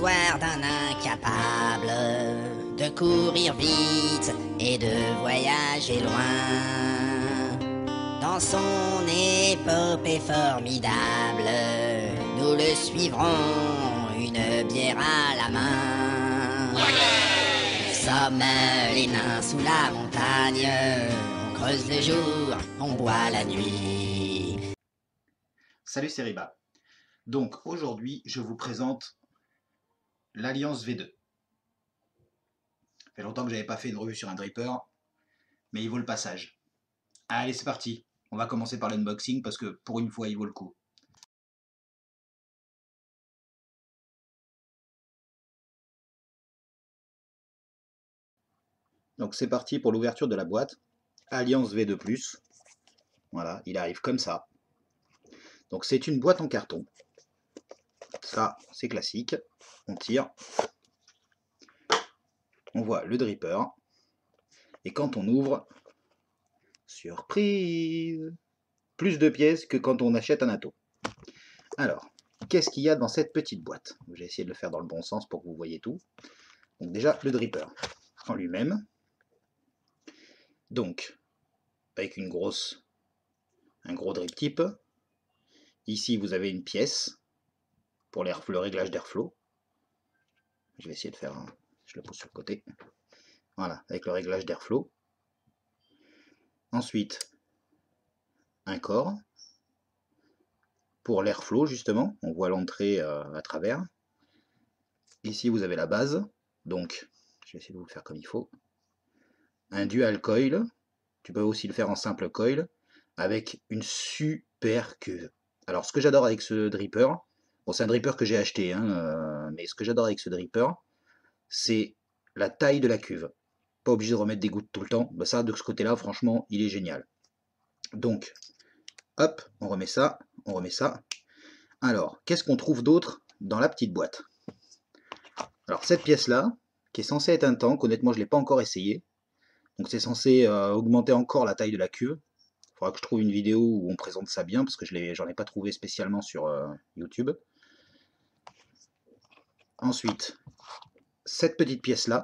l'histoire d'un incapable de courir vite et de voyager loin. Dans son épopée formidable, nous le suivrons, une bière à la main. Nous sommes les nains sous la montagne, on creuse le jour, on boit la nuit. Salut, c'est Riba. Donc aujourd'hui, je vous présente l'Alliance V2. Ça fait longtemps que j'avais pas fait une revue sur un dripper, mais il vaut le passage. Allez, c'est parti. On va commencer par l'unboxing parce que pour une fois, il vaut le coup. Donc c'est parti pour l'ouverture de la boîte. Alliance V2+. Voilà, il arrive comme ça. Donc c'est une boîte en carton. Ça, c'est classique. On tire. On voit le dripper. Et quand on ouvre, surprise, plus de pièces que quand on achète un atto. Alors, qu'est-ce qu'il y a dans cette petite boîte? J'ai essayé de le faire dans le bon sens pour que vous voyez tout. Donc déjà, le dripper en lui-même. Donc, avec un gros drip tip. Ici, vous avez une pièce pour le réglage d'airflow. Je vais essayer de faire je le pose sur le côté. Voilà, avec le réglage d'airflow. Ensuite, un corps pour l'airflow, justement. On voit l'entrée à travers. Ici, vous avez la base. Donc, je vais essayer de vous le faire comme il faut. Un dual coil. Tu peux aussi le faire en simple coil. Avec une super cuve. Alors, ce que j'adore avec ce dripper, bon, c'est un dripper que j'ai acheté, hein, mais ce que j'adore avec ce dripper, c'est la taille de la cuve. Pas obligé de remettre des gouttes tout le temps. Bah ça, de ce côté-là, franchement, il est génial. Donc, hop, on remet ça, on remet ça. Alors, qu'est-ce qu'on trouve d'autre dans la petite boîte? Alors, cette pièce-là, qui est censée être un tank, honnêtement, je ne l'ai pas encore essayé. Donc, c'est censé augmenter encore la taille de la cuve. Il faudra que je trouve une vidéo où on présente ça bien, parce que j'en ai pas trouvé spécialement sur YouTube. Ensuite, cette petite pièce-là,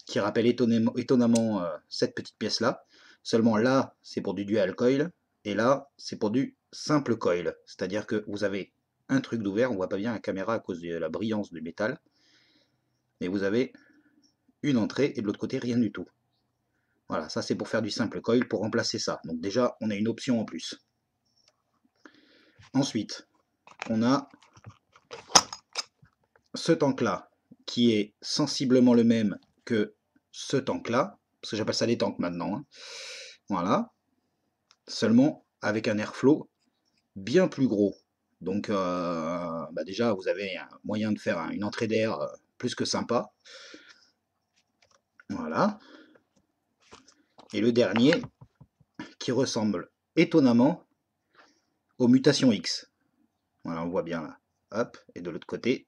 qui rappelle étonnamment cette petite pièce-là. Seulement là, c'est pour du dual coil, et là, c'est pour du simple coil. C'est-à-dire que vous avez un truc d'ouvert, on voit pas bien la caméra à cause de la brillance du métal, mais vous avez une entrée, et de l'autre côté, rien du tout. Voilà, ça c'est pour faire du simple coil, pour remplacer ça. Donc déjà, on a une option en plus. Ensuite, on a ce tank-là, qui est sensiblement le même que ce tank-là, parce que j'appelle ça des tanks maintenant, hein. Voilà, seulement avec un airflow bien plus gros. Donc bah déjà, vous avez un moyen de faire une entrée d'air plus que sympa. Voilà. Et le dernier, qui ressemble étonnamment aux mutations X. Voilà, on voit bien là. Hop, et de l'autre côté.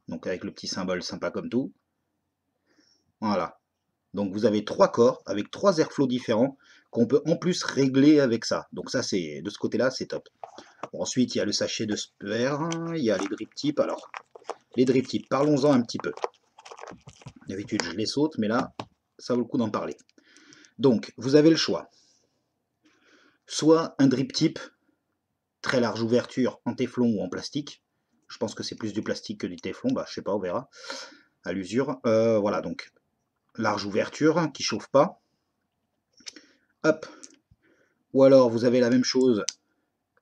Donc avec le petit symbole sympa comme tout. Voilà. Donc vous avez 3 corps avec 3 airflows différents qu'on peut en plus régler avec ça. Donc ça, c'est de ce côté-là, c'est top. Bon, ensuite, il y a le sachet de spare, il y a les drip tips. Alors, les drip tips, parlons-en un petit peu. D'habitude, je les saute, mais là, ça vaut le coup d'en parler. Donc, vous avez le choix. Soit un drip tip, très large ouverture, en téflon ou en plastique. Je pense que c'est plus du plastique que du téflon, bah je sais pas, on verra à l'usure. Voilà, donc large ouverture qui chauffe pas. Hop. Ou alors vous avez la même chose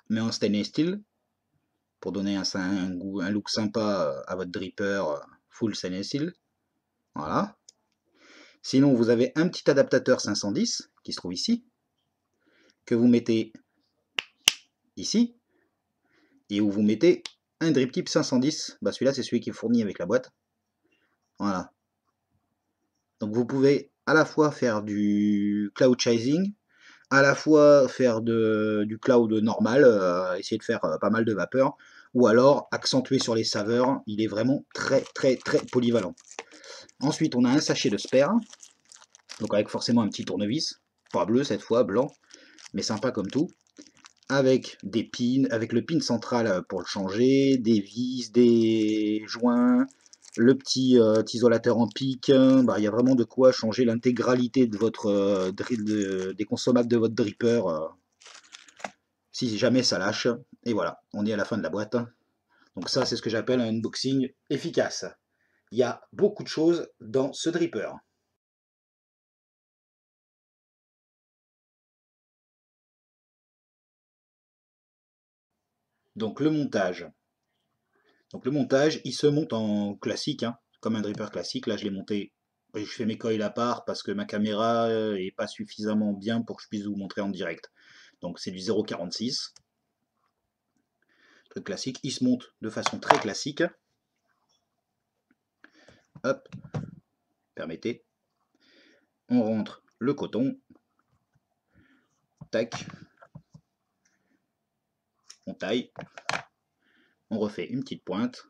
mais en stainless steel pour donner un look sympa à votre dripper full stainless steel. Voilà. Sinon vous avez un petit adaptateur 510 qui se trouve ici que vous mettez ici et où vous mettez un drip tip 510. Bah celui-là c'est celui qui est fourni avec la boîte. Voilà. Donc vous pouvez à la fois faire du cloud chasing, à la fois faire du cloud normal, essayer de faire pas mal de vapeur, ou alors accentuer sur les saveurs. Il est vraiment très polyvalent. Ensuite on a un sachet de spare, donc avec forcément un petit tournevis, pas bleu cette fois, blanc, mais sympa comme tout. avec des pins, avec le pin central pour le changer, des vis, des joints, le petit isolateur en pic. Bah, il y a vraiment de quoi changer l'intégralité de votre des consommables de votre dripper si jamais ça lâche. Et voilà, on est à la fin de la boîte. Donc ça, c'est ce que j'appelle un unboxing efficace. Il y a beaucoup de choses dans ce dripper. Donc le montage. Donc le montage, il se monte en classique, hein, comme un dripper classique. Là, je l'ai monté, je fais mes coils à part parce que ma caméra est pas suffisamment bien pour que je puisse vous montrer en direct. Donc c'est du 0,46. Truc classique, il se monte de façon très classique. Hop, permettez. On rentre le coton. Tac. On taille. On refait une petite pointe.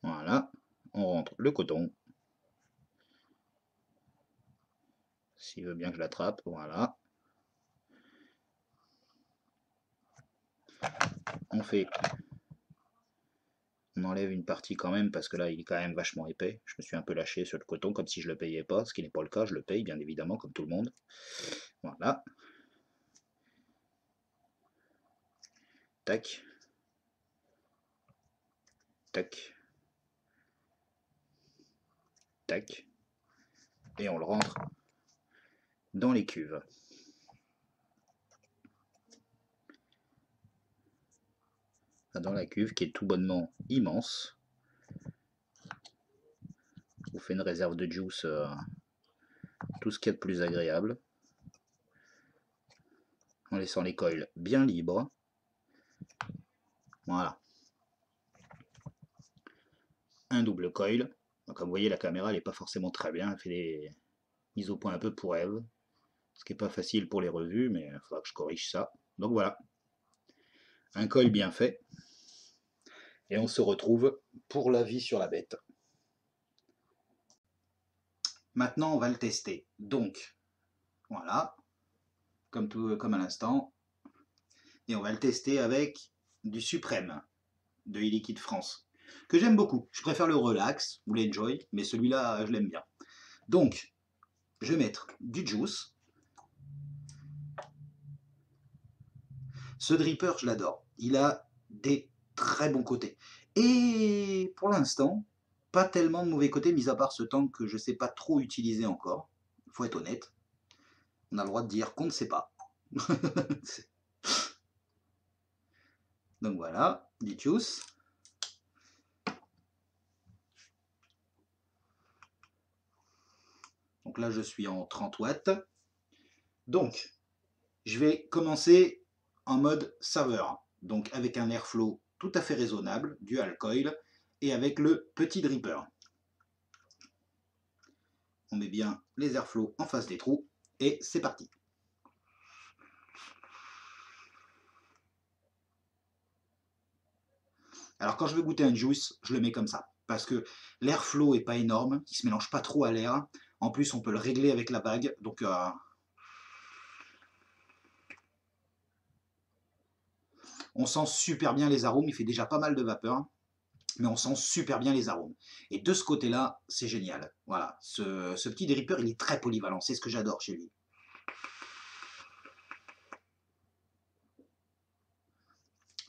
Voilà. On rentre le coton. S'il veut bien que je l'attrape, voilà. On fait, on enlève une partie quand même parce que là il est quand même vachement épais. Je me suis un peu lâché sur le coton comme si je le payais pas, ce qui n'est pas le cas, je le paye bien évidemment comme tout le monde. Voilà. Tac. Tac. Tac. Et on le rentre dans les cuves. Dans la cuve qui est tout bonnement immense. Je vous fais une réserve de juice, tout ce qu'il y a de plus agréable. En laissant les coils bien libres. Voilà. Un double coil. Donc, comme vous voyez, la caméra elle n'est pas forcément très bien. Elle fait des mises au point un peu pour Eve. Ce qui n'est pas facile pour les revues, mais il faudra que je corrige ça. Donc voilà. Un coil bien fait. Et on se retrouve pour la vie sur la bête. Maintenant, on va le tester. Donc, voilà. Comme à l'instant. Et on va le tester avec du Suprême de e-Liquide France, que j'aime beaucoup. Je préfère le Relax ou l'Enjoy, mais celui-là, je l'aime bien. Donc, je vais mettre du juice. Ce dripper, je l'adore. Il a des très bons côtés. Et pour l'instant, pas tellement de mauvais côtés, mis à part ce tank que je ne sais pas trop utiliser encore. Il faut être honnête. On a le droit de dire qu'on ne sait pas. Donc voilà, du juice. Donc là, je suis en 30 watts. Donc, je vais commencer en mode saveur. Donc avec un airflow tout à fait raisonnable, dual coil, et avec le petit dripper. On met bien les airflows en face des trous, et c'est parti. Alors quand je veux goûter un juice, je le mets comme ça, parce que l'airflow est pas énorme, il se mélange pas trop à l'air. En plus, on peut le régler avec la bague, donc on sent super bien les arômes. Il fait déjà pas mal de vapeur, mais on sent super bien les arômes. Et de ce côté-là, c'est génial. Voilà, ce petit dripper, il est très polyvalent, c'est ce que j'adore chez lui.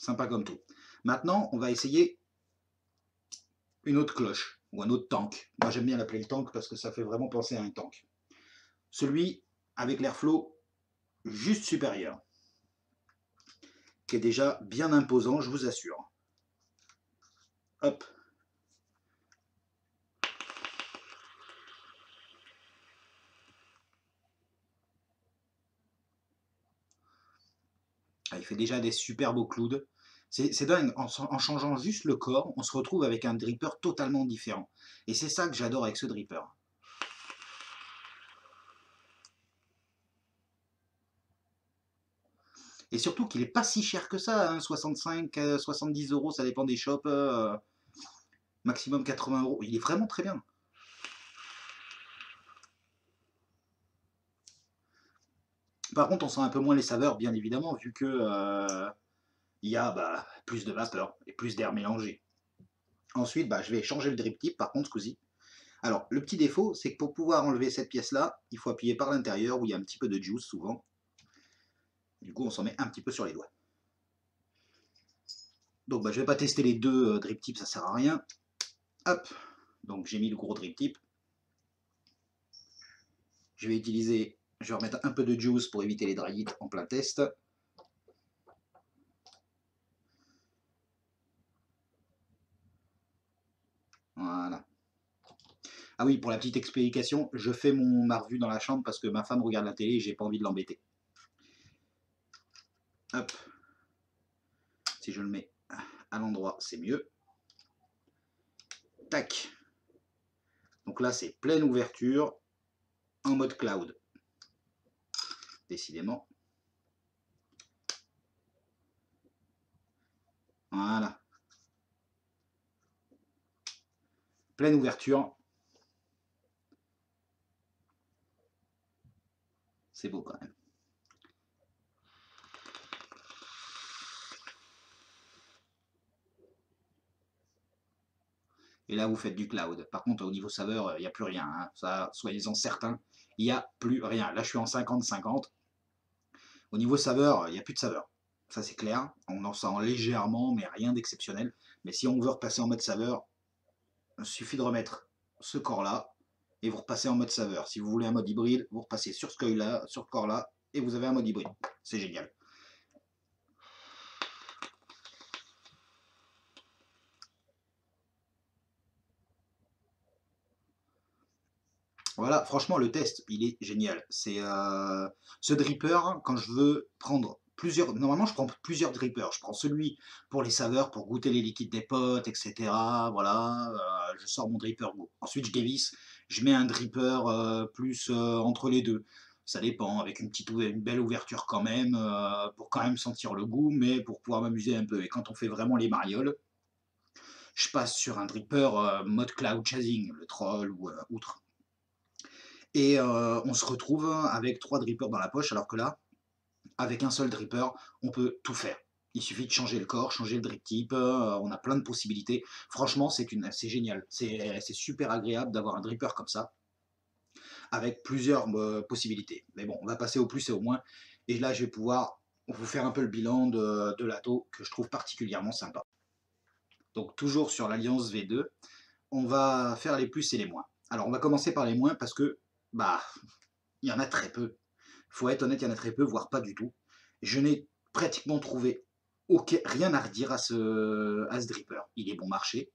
Sympa comme tout. Maintenant, on va essayer une autre cloche ou un autre tank. Moi, j'aime bien l'appeler le tank parce que ça fait vraiment penser à un tank. Celui avec l'airflow juste supérieur, qui est déjà bien imposant, je vous assure. Hop. Ah, il fait déjà des super beaux clouds. C'est dingue, en changeant juste le corps, on se retrouve avec un dripper totalement différent. Et c'est ça que j'adore avec ce dripper. Et surtout qu'il n'est pas si cher que ça, hein, 65, 70 euros, ça dépend des shops, maximum 80 euros. Il est vraiment très bien. Par contre, on sent un peu moins les saveurs, bien évidemment, vu que il y a plus de vapeur et plus d'air mélangé. Ensuite, je vais changer le drip tip, par contre, ce coup-ci. Alors, le petit défaut, c'est que pour pouvoir enlever cette pièce-là, il faut appuyer par l'intérieur, où il y a un petit peu de juice, souvent. Du coup, on s'en met un petit peu sur les doigts. Donc, je ne vais pas tester les deux drip tips, ça sert à rien. Hop, donc j'ai mis le gros drip tip. Je vais remettre un peu de juice pour éviter les dry hits en plein test. Voilà. Ah oui, pour la petite explication, je fais ma revue dans la chambre parce que ma femme regarde la télé et j'ai pas envie de l'embêter. Hop. Si je le mets à l'endroit, c'est mieux. Tac. Donc là, c'est pleine ouverture en mode cloud. Décidément. Voilà. Pleine ouverture. C'est beau quand même. Et là, vous faites du cloud. Par contre, au niveau saveur, il n'y a plus rien. Hein. Ça, soyez-en certains, il n'y a plus rien. Là, je suis en 50-50. Au niveau saveur, il n'y a plus de saveur. Ça, c'est clair. On en sent légèrement, mais rien d'exceptionnel. Mais si on veut repasser en mode saveur, il suffit de remettre ce corps-là et vous repassez en mode saveur. Si vous voulez un mode hybride, vous repassez sur ce corps-là, et vous avez un mode hybride. C'est génial. Voilà, franchement, le test, il est génial. C'est ce dripper, quand je veux prendre plusieurs... Normalement, je prends plusieurs drippers. Je prends celui pour les saveurs, pour goûter les liquides des potes, etc. Voilà, je sors mon dripper goût. Ensuite, je dévisse, je mets un dripper plus entre les deux. Ça dépend, avec une belle ouverture quand même, pour quand même sentir le goût, mais pour pouvoir m'amuser un peu. Et quand on fait vraiment les marioles, je passe sur un dripper mode cloud chasing, le troll ou outre. Et on se retrouve avec 3 drippers dans la poche, alors que là, avec un seul dripper, on peut tout faire. Il suffit de changer le corps, changer le drip tip, on a plein de possibilités. Franchement, c'est génial. C'est super agréable d'avoir un dripper comme ça, avec plusieurs possibilités. Mais bon, on va passer au plus et au moins. Et là, je vais pouvoir vous faire un peu le bilan de l'Atto, que je trouve particulièrement sympa. Donc toujours sur l'Alliance V2, on va faire les plus et les moins. Alors on va commencer par les moins parce que il y en a très peu. Faut être honnête, il y en a très peu, voire pas du tout. Je n'ai pratiquement trouvé rien à redire à ce dripper. Il est bon marché,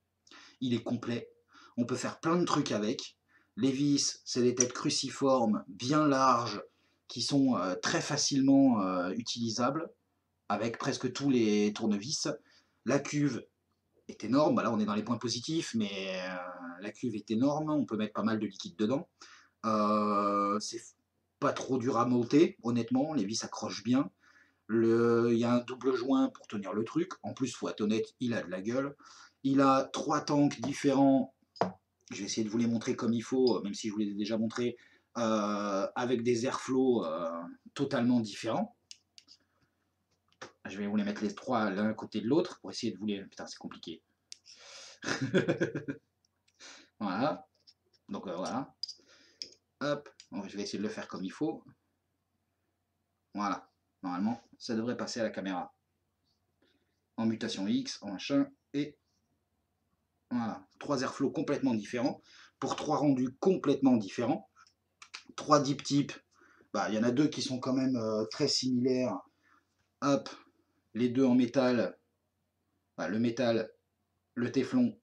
il est complet, on peut faire plein de trucs avec. Les vis, c'est des têtes cruciformes, bien larges, qui sont très facilement utilisables, avec presque tous les tournevis. La cuve est énorme, là on est dans les points positifs, mais la cuve est énorme, on peut mettre pas mal de liquide dedans. C'est pas trop dur à monter, honnêtement, les vis accrochent bien. Il y a un double joint pour tenir le truc. En plus, faut être honnête, il a de la gueule. Il a 3 tanks différents. Je vais essayer de vous les montrer comme il faut, même si je vous les ai déjà montrés, avec des airflows totalement différents. Je vais vous les mettre les 3 l'un à côté de l'autre pour essayer de vous les... Putain, c'est compliqué. Voilà. Donc voilà. Hop. Bon, je vais essayer de le faire comme il faut. Voilà. Normalement, ça devrait passer à la caméra. En mutation X, en machin, et voilà. 3 airflows complètement différents, pour 3 rendus complètement différents. 3 deep tips, il y en a 2 qui sont quand même très similaires. Hop, les deux en métal, le métal, le téflon,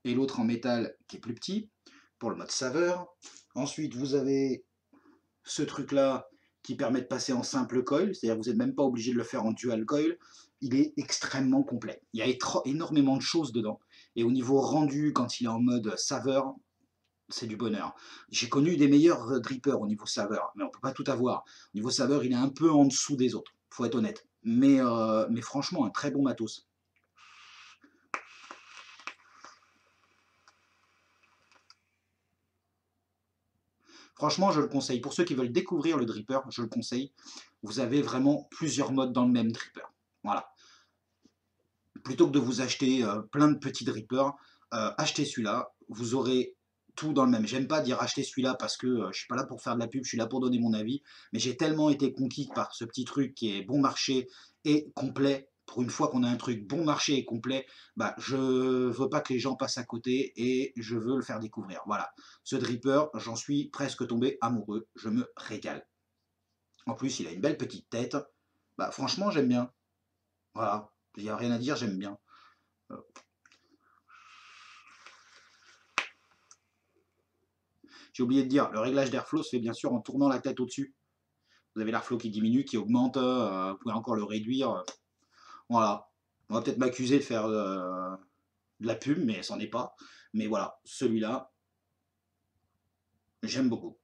et l'autre en métal qui est plus petit, pour le mode saveur. Ensuite, vous avez ce truc-là qui permet de passer en simple coil, c'est-à-dire que vous n'êtes même pas obligé de le faire en dual coil. Il est extrêmement complet. Il y a énormément de choses dedans. Et au niveau rendu, quand il est en mode saveur, c'est du bonheur. J'ai connu des meilleurs drippers au niveau saveur, mais on ne peut pas tout avoir. Au niveau saveur, il est un peu en dessous des autres, faut être honnête. Mais franchement, un très bon matos. Franchement, je le conseille. Pour ceux qui veulent découvrir le dripper, je le conseille. Vous avez vraiment plusieurs modes dans le même dripper. Voilà. Plutôt que de vous acheter plein de petits drippers, achetez celui-là. Vous aurez tout dans le même. J'aime pas dire acheter celui-là parce que je suis pas là pour faire de la pub, je suis là pour donner mon avis. Mais j'ai tellement été conquis par ce petit truc qui est bon marché et complet. Pour une fois qu'on a un truc bon marché et complet, bah, je veux pas que les gens passent à côté et je veux le faire découvrir. Voilà. Ce dripper, j'en suis presque tombé amoureux. Je me régale. En plus, il a une belle petite tête. Bah, franchement, j'aime bien. Voilà. Il n'y a rien à dire, j'aime bien. Euh, J'ai oublié de dire, le réglage d'airflow se fait bien sûr en tournant la tête au-dessus. Vous avez l'airflow qui diminue, qui augmente, vous pouvez encore le réduire. Voilà. On va peut-être m'accuser de faire de la pub, mais c'en est pas. Mais voilà, celui-là, j'aime beaucoup.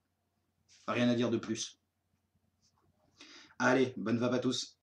Rien à dire de plus. Allez, bonne vape à tous.